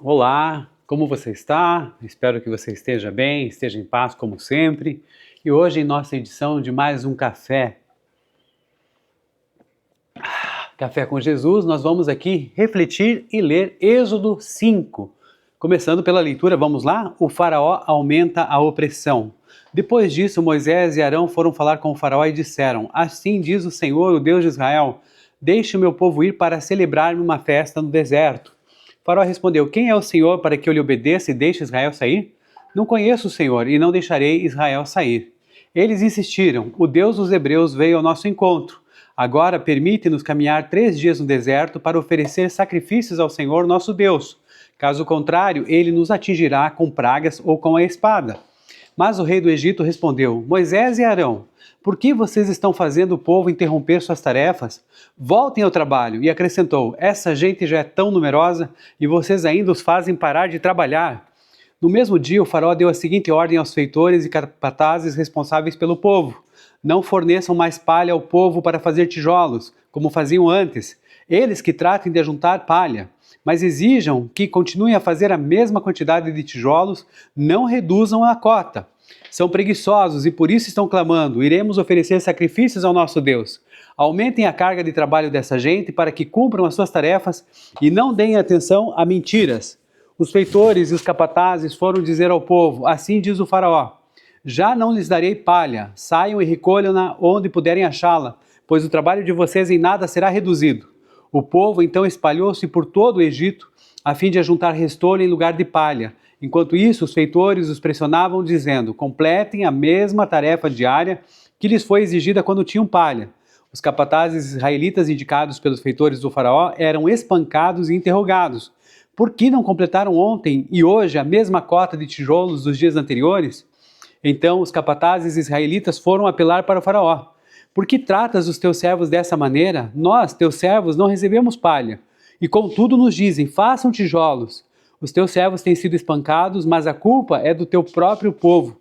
Olá, como você está? Espero que você esteja bem, esteja em paz como sempre. E hoje, em nossa edição de mais um Café com Jesus, nós vamos aqui refletir e ler Êxodo 5. Começando pela leitura, vamos lá? O faraó aumenta a opressão. Depois disso, Moisés e Arão foram falar com o faraó e disseram: Assim diz o Senhor, o Deus de Israel, deixe o meu povo ir para celebrar-me uma festa no deserto. O faraó respondeu: Quem é o Senhor para que eu lhe obedeça e deixe Israel sair? Não conheço o Senhor e não deixarei Israel sair. Eles insistiram: O Deus dos hebreus veio ao nosso encontro. Agora permite-nos caminhar 3 dias no deserto para oferecer sacrifícios ao Senhor nosso Deus. Caso contrário, ele nos atingirá com pragas ou com a espada. Mas o rei do Egito respondeu: Moisés e Arão, por que vocês estão fazendo o povo interromper suas tarefas? Voltem ao trabalho. E acrescentou: Essa gente já é tão numerosa e vocês ainda os fazem parar de trabalhar. No mesmo dia, o faraó deu a seguinte ordem aos feitores e capatazes responsáveis pelo povo: Não forneçam mais palha ao povo para fazer tijolos, como faziam antes. Eles que tratem de ajuntar palha, mas exijam que continuem a fazer a mesma quantidade de tijolos, não reduzam a cota. São preguiçosos e por isso estão clamando: iremos oferecer sacrifícios ao nosso Deus. Aumentem a carga de trabalho dessa gente para que cumpram as suas tarefas e não deem atenção a mentiras. Os feitores e os capatazes foram dizer ao povo: Assim diz o faraó: Já não lhes darei palha, saiam e recolham-na onde puderem achá-la, pois o trabalho de vocês em nada será reduzido. O povo então espalhou-se por todo o Egito, a fim de ajuntar restolho em lugar de palha. Enquanto isso, os feitores os pressionavam, dizendo: Completem a mesma tarefa diária que lhes foi exigida quando tinham palha. Os capatazes israelitas indicados pelos feitores do faraó eram espancados e interrogados: Por que não completaram ontem e hoje a mesma cota de tijolos dos dias anteriores? Então os capatazes israelitas foram apelar para o faraó: Por que tratas os teus servos dessa maneira? Nós, teus servos, não recebemos palha. E contudo nos dizem: Façam tijolos. Os teus servos têm sido espancados, mas a culpa é do teu próprio povo.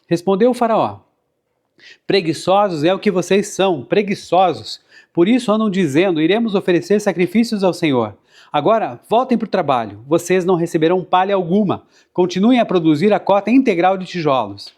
Respondeu o faraó: Preguiçosos é o que vocês são, preguiçosos. Por isso andam dizendo: Iremos oferecer sacrifícios ao Senhor. Agora, voltem para o trabalho. Vocês não receberão palha alguma. Continuem a produzir a cota integral de tijolos.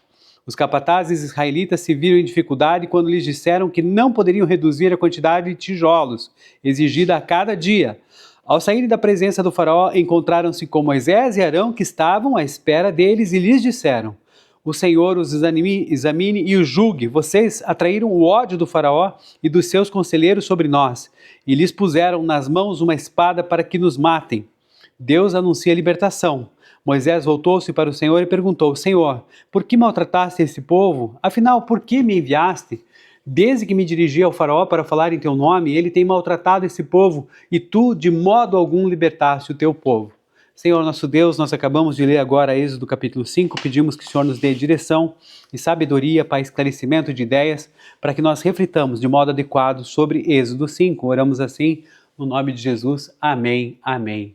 Os capatazes israelitas se viram em dificuldade quando lhes disseram que não poderiam reduzir a quantidade de tijolos exigida a cada dia. Ao saírem da presença do faraó, encontraram-se com Moisés e Arão, que estavam à espera deles, e lhes disseram: O Senhor os examine e os julgue. Vocês atraíram o ódio do faraó e dos seus conselheiros sobre nós, e lhes puseram nas mãos uma espada para que nos matem. Deus anuncia a libertação. Moisés voltou-se para o Senhor e perguntou: Senhor, por que maltrataste esse povo? Afinal, por que me enviaste? Desde que me dirigi ao faraó para falar em teu nome, ele tem maltratado esse povo, e tu, de modo algum, libertaste o teu povo. Senhor nosso Deus, nós acabamos de ler agora Êxodo capítulo 5, pedimos que o Senhor nos dê direção e sabedoria para esclarecimento de ideias, para que nós reflitamos de modo adequado sobre Êxodo 5. Oramos assim, no nome de Jesus. Amém, amém.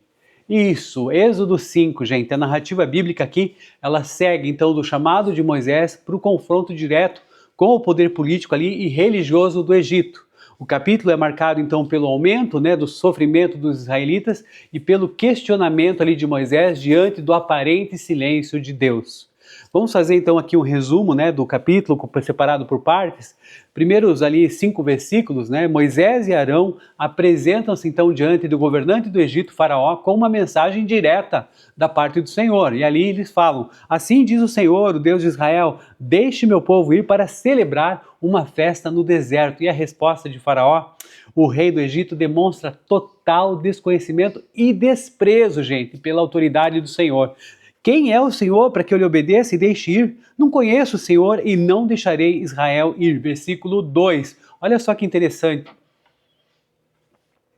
Isso, Êxodo 5, gente, a narrativa bíblica aqui, ela segue então do chamado de Moisés para o confronto direto com o poder político ali e religioso do Egito. O capítulo é marcado então pelo aumento, do sofrimento dos israelitas e pelo questionamento ali de Moisés diante do aparente silêncio de Deus. Vamos fazer então aqui um resumo do capítulo separado por partes. Primeiros ali 5 versículos, Moisés e Arão apresentam-se então diante do governante do Egito, Faraó, com uma mensagem direta da parte do Senhor. E ali eles falam: Assim diz o Senhor, o Deus de Israel, deixe meu povo ir para celebrar uma festa no deserto. E a resposta de Faraó: o rei do Egito demonstra total desconhecimento e desprezo, gente, pela autoridade do Senhor. Quem é o Senhor para que eu lhe obedeça e deixe ir? Não conheço o Senhor e não deixarei Israel ir. Versículo 2. Olha só que interessante.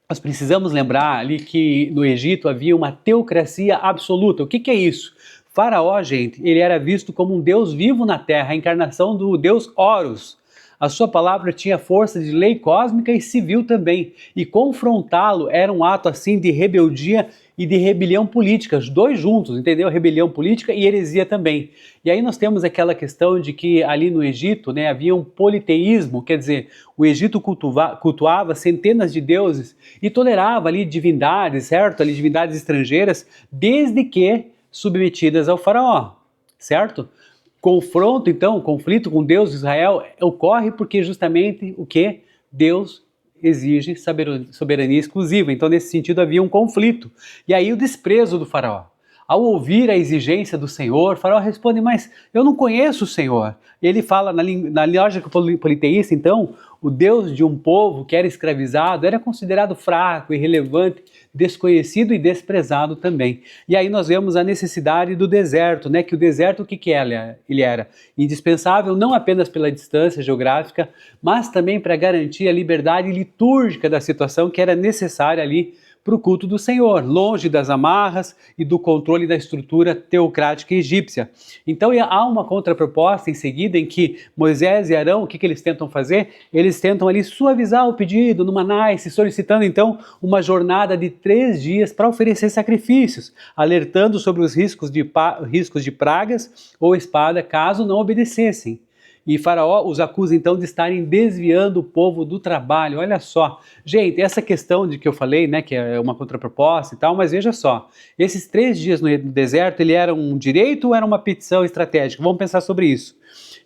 Nós precisamos lembrar ali que no Egito havia uma teocracia absoluta. O que é isso? Faraó, gente, ele era visto como um Deus vivo na terra, a encarnação do Deus Horus. A sua palavra tinha força de lei cósmica e civil também. E confrontá-lo era um ato assim de rebeldia e de rebelião política, os dois juntos, entendeu? Rebelião política e heresia também. E aí nós temos aquela questão de que ali no Egito, né, havia um politeísmo, quer dizer, o Egito cultuava centenas de deuses e tolerava ali divindades, certo? Ali divindades estrangeiras, desde que submetidas ao faraó, certo? Confronto, então, conflito com Deus de Israel ocorre porque justamente o que? Deus exige soberania exclusiva. Então, nesse sentido, havia um conflito. E aí o desprezo do faraó. Ao ouvir a exigência do Senhor, o faraó responde, mas eu não conheço o Senhor. Ele fala, na lógica politeísta, então, o Deus de um povo que era escravizado era considerado fraco, irrelevante, desconhecido e desprezado também. E aí nós vemos a necessidade do deserto, né? Que o deserto, o que ele era? Indispensável não apenas pela distância geográfica, mas também para garantir a liberdade litúrgica da situação que era necessária ali para o culto do Senhor, longe das amarras e do controle da estrutura teocrática egípcia. Então há uma contraproposta em seguida em que Moisés e Arão, o que eles tentam fazer? Eles tentam ali suavizar o pedido no Nice, solicitando então uma jornada de 3 dias para oferecer sacrifícios, alertando sobre os riscos de pragas ou espada caso não obedecessem. E Faraó os acusa então de estarem desviando o povo do trabalho. Olha só, gente, essa questão de que eu falei, né, que é uma contraproposta e tal, mas veja só, esses 3 dias no deserto, ele era um direito ou era uma petição estratégica? Vamos pensar sobre isso.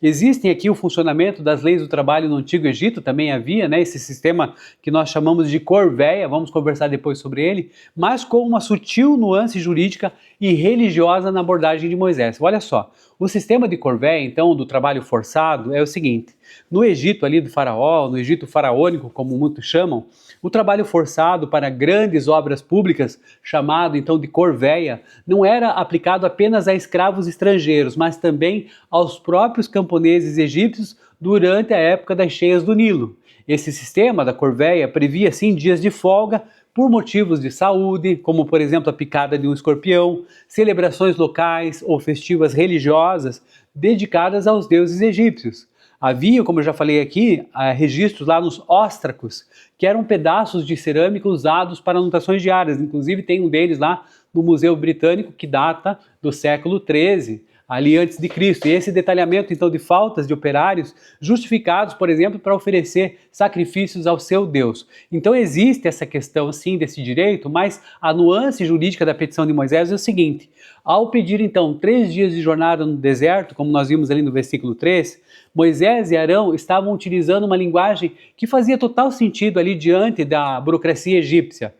Existem aqui o funcionamento das leis do trabalho no Antigo Egito, também havia, né, esse sistema que nós chamamos de corvéia, vamos conversar depois sobre ele, mas com uma sutil nuance jurídica e religiosa na abordagem de Moisés. Olha só, o sistema de corvéia, então, do trabalho forçado é o seguinte, no Egito ali do faraó, no Egito faraônico, como muitos chamam, o trabalho forçado para grandes obras públicas, chamado então de corvéia, não era aplicado apenas a escravos estrangeiros, mas também aos próprios camponeses egípcios durante a época das cheias do Nilo. Esse sistema da corvéia previa, sim, dias de folga por motivos de saúde, como por exemplo a picada de um escorpião, celebrações locais ou festivas religiosas dedicadas aos deuses egípcios. Havia, como eu já falei aqui, registros lá nos óstracos, que eram pedaços de cerâmica usados para anotações diárias. Inclusive tem um deles lá no Museu Britânico que data do século XIII, ali antes de Cristo. E esse detalhamento então de faltas de operários justificados, por exemplo, para oferecer sacrifícios ao seu Deus. Então existe essa questão sim desse direito, mas a nuance jurídica da petição de Moisés é o seguinte, ao pedir então 3 dias de jornada no deserto, como nós vimos ali no versículo 3, Moisés e Arão estavam utilizando uma linguagem que fazia total sentido ali diante da burocracia egípcia.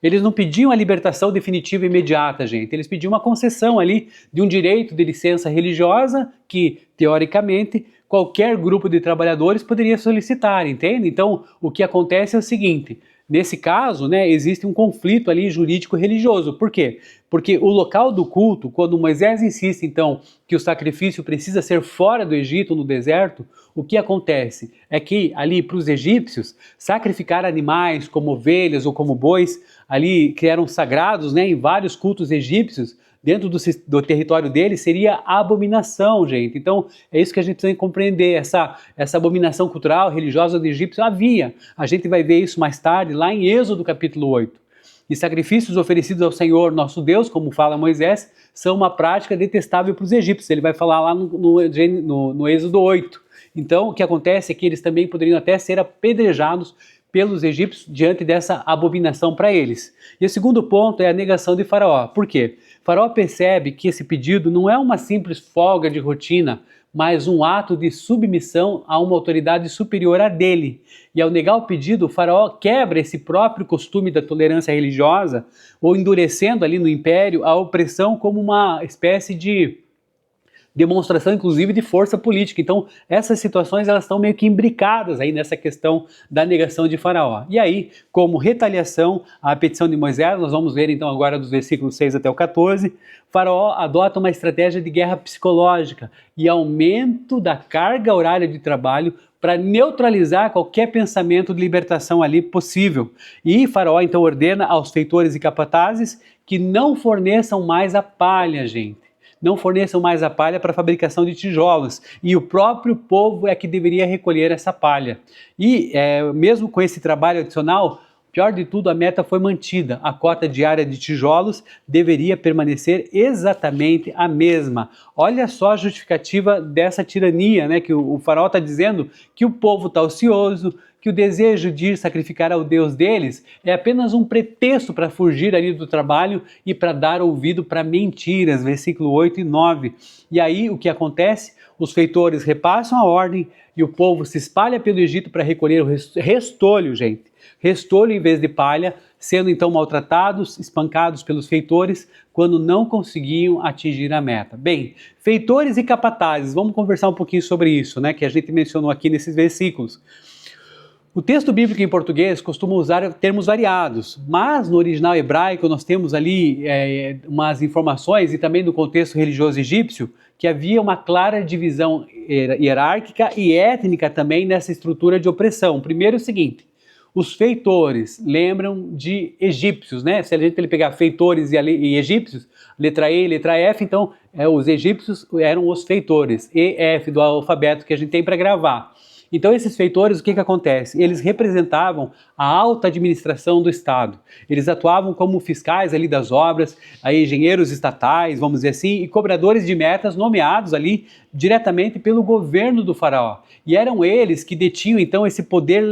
Eles não pediam a libertação definitiva e imediata, gente. Eles pediam uma concessão ali de um direito de licença religiosa que, teoricamente, qualquer grupo de trabalhadores poderia solicitar, entende? Então, o que acontece é o seguinte, nesse caso, né, existe um conflito ali jurídico-religioso. Por quê? Porque o local do culto, quando Moisés insiste, então, que o sacrifício precisa ser fora do Egito, no deserto, o que acontece é que ali para os egípcios, sacrificar animais como ovelhas ou como bois, ali que eram sagrados, né, em vários cultos egípcios, dentro do território deles, seria abominação, gente. Então, é isso que a gente precisa compreender, essa abominação cultural, religiosa do egípcio havia. A gente vai ver isso mais tarde, lá em Êxodo capítulo 8. E sacrifícios oferecidos ao Senhor, nosso Deus, como fala Moisés, são uma prática detestável para os egípcios. Ele vai falar lá no Êxodo 8. Então, o que acontece é que eles também poderiam até ser apedrejados pelos egípcios diante dessa abominação para eles. E o segundo ponto é a negação de Faraó. Por quê? Faraó percebe que esse pedido não é uma simples folga de rotina, mas um ato de submissão a uma autoridade superior a dele. E ao negar o pedido, o faraó quebra esse próprio costume da tolerância religiosa, ou endurecendo ali no império a opressão como uma espécie de demonstração, inclusive, de força política. Então, essas situações elas estão meio que imbricadas aí nessa questão da negação de Faraó. E aí, como retaliação à petição de Moisés, nós vamos ver então agora dos versículos 6 até o 14, Faraó adota uma estratégia de guerra psicológica e aumento da carga horária de trabalho para neutralizar qualquer pensamento de libertação ali possível. E Faraó então ordena aos feitores e capatazes que não forneçam mais a palha, gente. Não forneçam mais a palha para a fabricação de tijolos, e o próprio povo é que deveria recolher essa palha. E mesmo com esse trabalho adicional, Pior de tudo, a meta foi mantida. A cota diária de tijolos deveria permanecer exatamente a mesma. Olha só a justificativa dessa tirania, né? Que o faraó está dizendo que o povo está ocioso, que o desejo de ir sacrificar ao Deus deles é apenas um pretexto para fugir ali do trabalho e para dar ouvido para mentiras, versículo 8 e 9. E aí o que acontece? Os feitores repassam a ordem e o povo se espalha pelo Egito para recolher o restolho, gente. Restolho em vez de palha, sendo então maltratados, espancados pelos feitores, quando não conseguiam atingir a meta. Bem, feitores e capatazes, vamos conversar um pouquinho sobre isso, né, que a gente mencionou aqui nesses versículos. O texto bíblico em português costuma usar termos variados, mas no original hebraico nós temos ali umas informações, e também no contexto religioso egípcio, que havia uma clara divisão hierárquica e étnica também nessa estrutura de opressão. Primeiro é o seguinte: os feitores lembram de egípcios, né? Se a gente pegar feitores e egípcios, letra E e letra F, então os egípcios eram os feitores, E, F do alfabeto que a gente tem para gravar. Então esses feitores, o que acontece? Eles representavam a alta administração do Estado. Eles atuavam como fiscais ali das obras, engenheiros estatais, vamos dizer assim, e cobradores de metas nomeados ali diretamente pelo governo do faraó. E eram eles que detinham então esse poder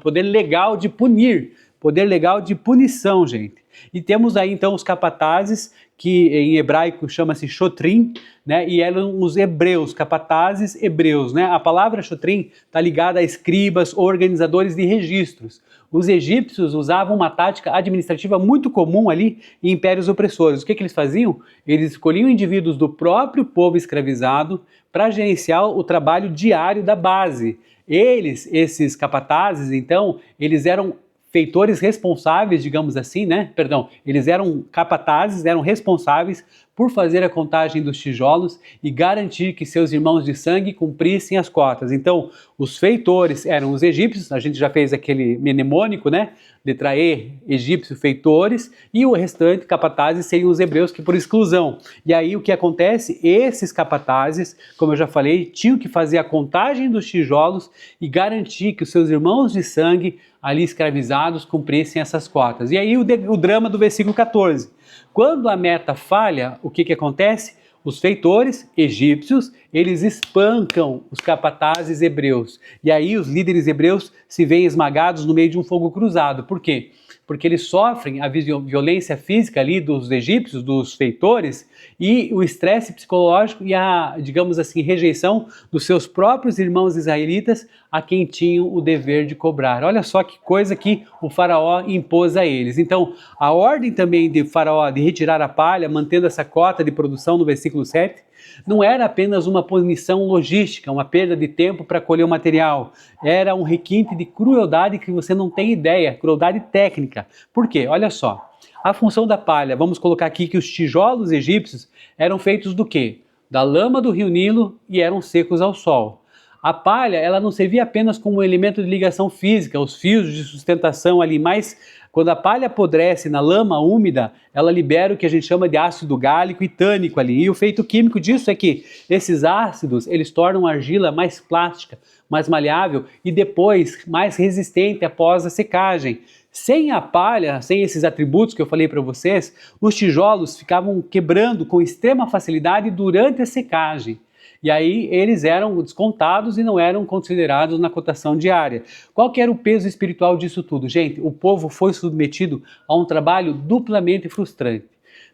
poder legal de punir, poder legal de punição, gente. E temos aí então os capatazes, que em hebraico chama-se shotrim, né? E eram os hebreus, capatazes hebreus, né? A palavra shotrim está ligada a escribas, organizadores de registros. Os egípcios usavam uma tática administrativa muito comum ali em impérios opressores. O que eles faziam? Eles escolhiam indivíduos do próprio povo escravizado para gerenciar o trabalho diário da base. Esses capatazes, então, eles eram feitores responsáveis, digamos assim, né? Perdão, eles eram capatazes, eram responsáveis por fazer a contagem dos tijolos e garantir que seus irmãos de sangue cumprissem as cotas. Então, os feitores eram os egípcios, a gente já fez aquele mnemônico, né? Letra E, egípcio, feitores, e o restante, capatazes, seriam os hebreus, que por exclusão. E aí o que acontece? Esses capatazes, como eu já falei, tinham que fazer a contagem dos tijolos e garantir que os seus irmãos de sangue ali escravizados cumprissem essas cotas. E aí o drama do versículo 14. Quando a meta falha, o que acontece? Os feitores egípcios, eles espancam os capatazes hebreus. E aí os líderes hebreus se veem esmagados no meio de um fogo cruzado. Por quê? Porque eles sofrem a violência física ali dos egípcios, dos feitores, e o estresse psicológico e a, digamos assim, rejeição dos seus próprios irmãos israelitas a quem tinham o dever de cobrar. Olha só que coisa que o faraó impôs a eles. Então, a ordem também de faraó de retirar a palha, mantendo essa cota de produção no versículo 7, não era apenas uma punição logística, uma perda de tempo para colher o material. Era um requinte de crueldade que você não tem ideia, crueldade técnica. Por quê? Olha só. A função da palha, vamos colocar aqui que os tijolos egípcios eram feitos do quê? Da lama do rio Nilo e eram secos ao sol. A palha, ela não servia apenas como um elemento de ligação física, os fios de sustentação ali, mas quando a palha apodrece na lama úmida, ela libera o que a gente chama de ácido gálico e tânico ali. E o efeito químico disso é que esses ácidos, eles tornam a argila mais plástica, mais maleável e depois mais resistente após a secagem. Sem a palha, sem esses atributos que eu falei para vocês, os tijolos ficavam quebrando com extrema facilidade durante a secagem. E aí eles eram descontados e não eram considerados na cotação diária. Qual que era o peso espiritual disso tudo? Gente, o povo foi submetido a um trabalho duplamente frustrante.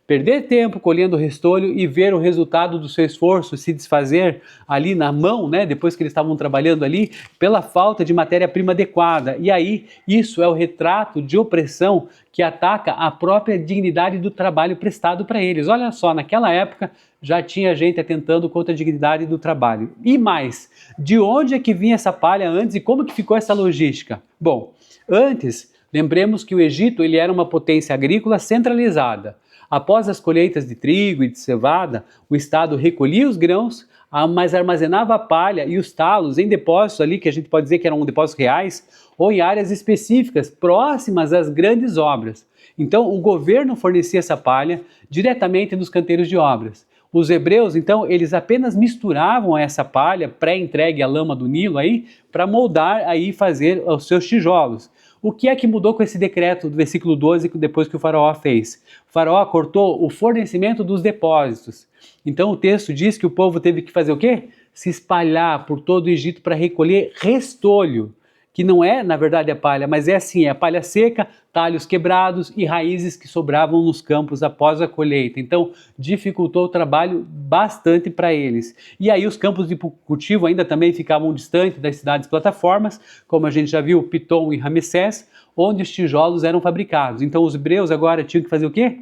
Perder tempo colhendo o restolho e ver o resultado do seu esforço se desfazer ali na mão, né, depois que eles estavam trabalhando ali, pela falta de matéria-prima adequada. E aí, isso é o retrato de opressão que ataca a própria dignidade do trabalho prestado para eles. Olha só, naquela época já tinha gente atentando contra a dignidade do trabalho. E mais, de onde é que vinha essa palha antes e como que ficou essa logística? Bom, antes, lembremos que o Egito ele era uma potência agrícola centralizada. Após as colheitas de trigo e de cevada, o Estado recolhia os grãos, mas armazenava a palha e os talos em depósitos ali, que a gente pode dizer que eram depósitos reais, ou em áreas específicas, próximas às grandes obras. Então, o governo fornecia essa palha diretamente nos canteiros de obras. Os hebreus, então, eles apenas misturavam essa palha pré-entregue à lama do Nilo aí, para moldar aí e fazer os seus tijolos. o que é que mudou com esse decreto do versículo 12, depois que o faraó fez? O faraó cortou o fornecimento dos depósitos. Então o texto diz que o povo teve que fazer o quê? Se espalhar por todo o Egito para recolher restolho, que não é, na verdade, a palha, mas é assim, é a palha seca, talhos quebrados e raízes que sobravam nos campos após a colheita. Então, dificultou o trabalho bastante para eles. E aí os campos de cultivo ainda também ficavam distantes das cidades plataformas, como a gente já viu, Pitom e Ramessés, onde os tijolos eram fabricados. Então, os hebreus agora tinham que fazer o quê?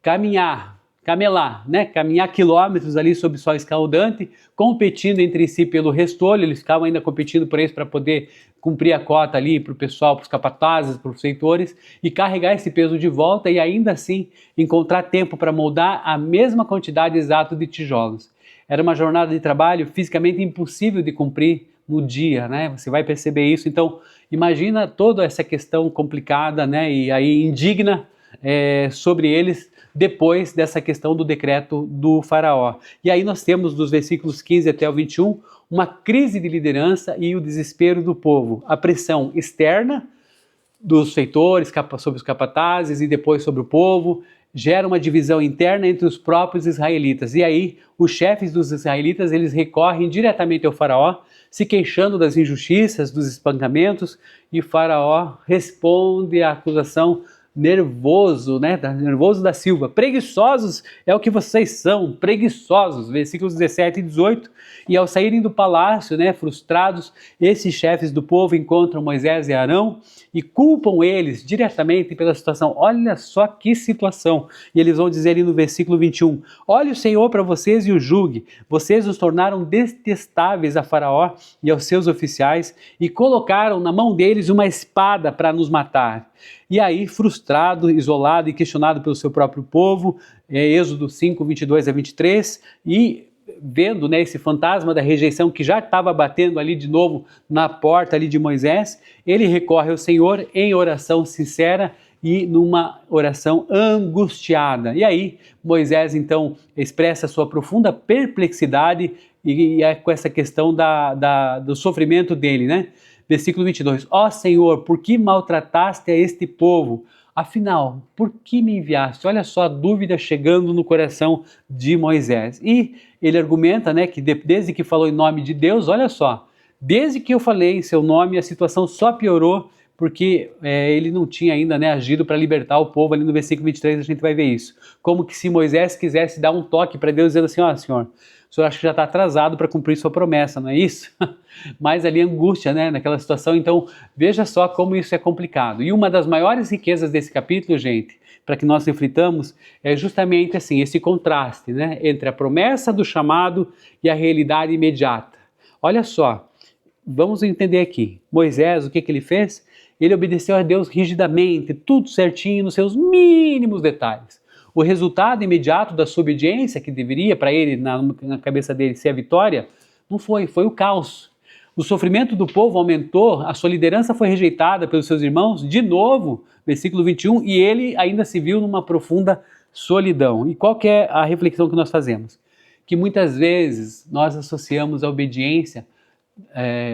Camelar, né? Caminhar quilômetros ali sob sol escaldante, competindo entre si pelo restolho, eles ficavam ainda competindo por isso para poder cumprir a cota ali para o pessoal, para os capatazes, para os feitores, e carregar esse peso de volta e ainda assim encontrar tempo para moldar a mesma quantidade exata de tijolos. Era uma jornada de trabalho fisicamente impossível de cumprir no dia, né? Você vai perceber isso. Então, imagina toda essa questão complicada, né? E aí indigna sobre eles, depois dessa questão do decreto do faraó. E aí nós temos dos versículos 15 até o 21, uma crise de liderança e o desespero do povo. A pressão externa dos feitores sobre os capatazes e depois sobre o povo gera uma divisão interna entre os próprios israelitas. E aí os chefes dos israelitas, eles recorrem diretamente ao faraó, se queixando das injustiças, dos espancamentos, e o faraó responde à acusação nervoso, né? Nervoso da Silva. Preguiçosos é o que vocês são, preguiçosos. Versículos 17 e 18. E ao saírem do palácio, né, frustrados, esses chefes do povo encontram Moisés e Arão e culpam eles diretamente pela situação. Olha só que situação. E eles vão dizer ali no versículo 21, olhe o Senhor para vocês e o julgue. Vocês os tornaram detestáveis a Faraó e aos seus oficiais e colocaram na mão deles uma espada para nos matar. E aí, frustrado, isolado e questionado pelo seu próprio povo, Êxodo 5, 22 a 23, e vendo, né, esse fantasma da rejeição que já estava batendo ali de novo na porta ali de Moisés, ele recorre ao Senhor em oração sincera e numa oração angustiada. E aí, Moisés então expressa sua profunda perplexidade e é com essa questão do sofrimento dele, né? Versículo 22, ó Senhor, por que maltrataste a este povo? Afinal, por que me enviaste? Olha só a dúvida chegando no coração de Moisés. E ele argumenta, né, que desde que falou em nome de Deus, olha só, desde que eu falei em seu nome, a situação só piorou, porque ele não tinha ainda, né, agido para libertar o povo. Ali no versículo 23 a gente vai ver isso. Como que se Moisés quisesse dar um toque para Deus, dizendo assim, ó Senhor, o senhor acha que já está atrasado para cumprir sua promessa, não é isso? Mas ali angústia, né, naquela situação. Então, veja só como isso é complicado. E uma das maiores riquezas desse capítulo, gente, para que nós reflitamos, é justamente assim, esse contraste, né, entre a promessa do chamado e a realidade imediata. Olha só, vamos entender aqui. Moisés, o que ele fez? Ele obedeceu a Deus rigidamente, tudo certinho, nos seus mínimos detalhes. O resultado imediato da sua obediência, que deveria para ele, na cabeça dele, ser a vitória, não foi o caos. O sofrimento do povo aumentou, a sua liderança foi rejeitada pelos seus irmãos, de novo, versículo 21, e ele ainda se viu numa profunda solidão. E qual que é a reflexão que nós fazemos? Que muitas vezes nós associamos a obediência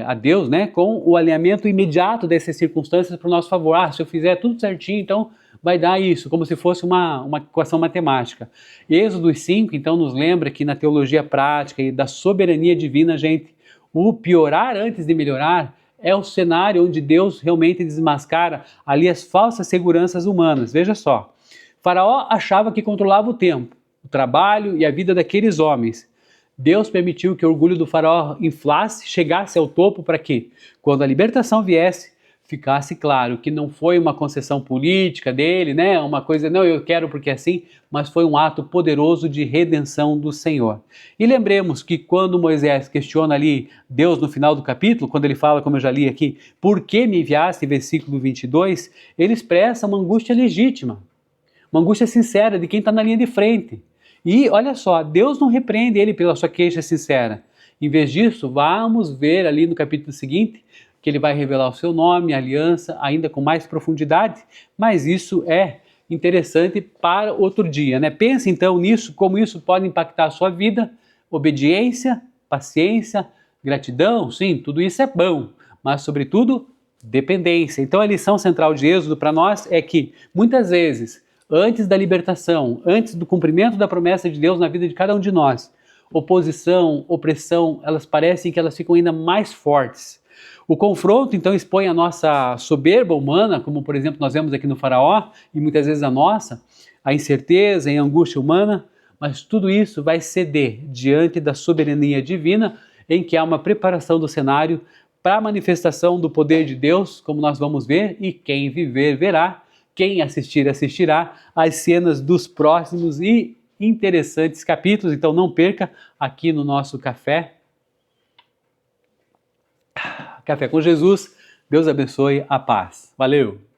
a Deus, né, com o alinhamento imediato dessas circunstâncias para o nosso favor. Se eu fizer tudo certinho, então vai dar isso, como se fosse uma equação matemática. Êxodo 5, então, nos lembra que na teologia prática e da soberania divina, gente, o piorar antes de melhorar é o cenário onde Deus realmente desmascara ali as falsas seguranças humanas. Veja só, Faraó achava que controlava o tempo, o trabalho e a vida daqueles homens. Deus permitiu que o orgulho do faraó inflasse, chegasse ao topo para que, quando a libertação viesse, ficasse claro que não foi uma concessão política dele, né? Uma coisa, não, eu quero porque é assim, mas foi um ato poderoso de redenção do Senhor. E lembremos que quando Moisés questiona ali Deus no final do capítulo, quando ele fala, como eu já li aqui, por que me enviaste, versículo 22, ele expressa uma angústia legítima, uma angústia sincera de quem está na linha de frente. E olha só, Deus não repreende ele pela sua queixa sincera. Em vez disso, vamos ver ali no capítulo seguinte que ele vai revelar o seu nome, a aliança, ainda com mais profundidade, mas isso é interessante para outro dia, né? Pense então nisso, como isso pode impactar a sua vida, obediência, paciência, gratidão, sim, tudo isso é bom, mas sobretudo dependência. Então a lição central de Êxodo para nós é que, muitas vezes, antes da libertação, antes do cumprimento da promessa de Deus na vida de cada um de nós, oposição, opressão, elas parecem que elas ficam ainda mais fortes. O confronto, então, expõe a nossa soberba humana, como, por exemplo, nós vemos aqui no Faraó, e muitas vezes a nossa, a incerteza e a angústia humana, mas tudo isso vai ceder diante da soberania divina, em que há uma preparação do cenário para a manifestação do poder de Deus, como nós vamos ver, e quem viver, verá, quem assistir, assistirá às cenas dos próximos e interessantes capítulos. Então não perca aqui no nosso Café com Jesus. Deus abençoe, a paz. Valeu!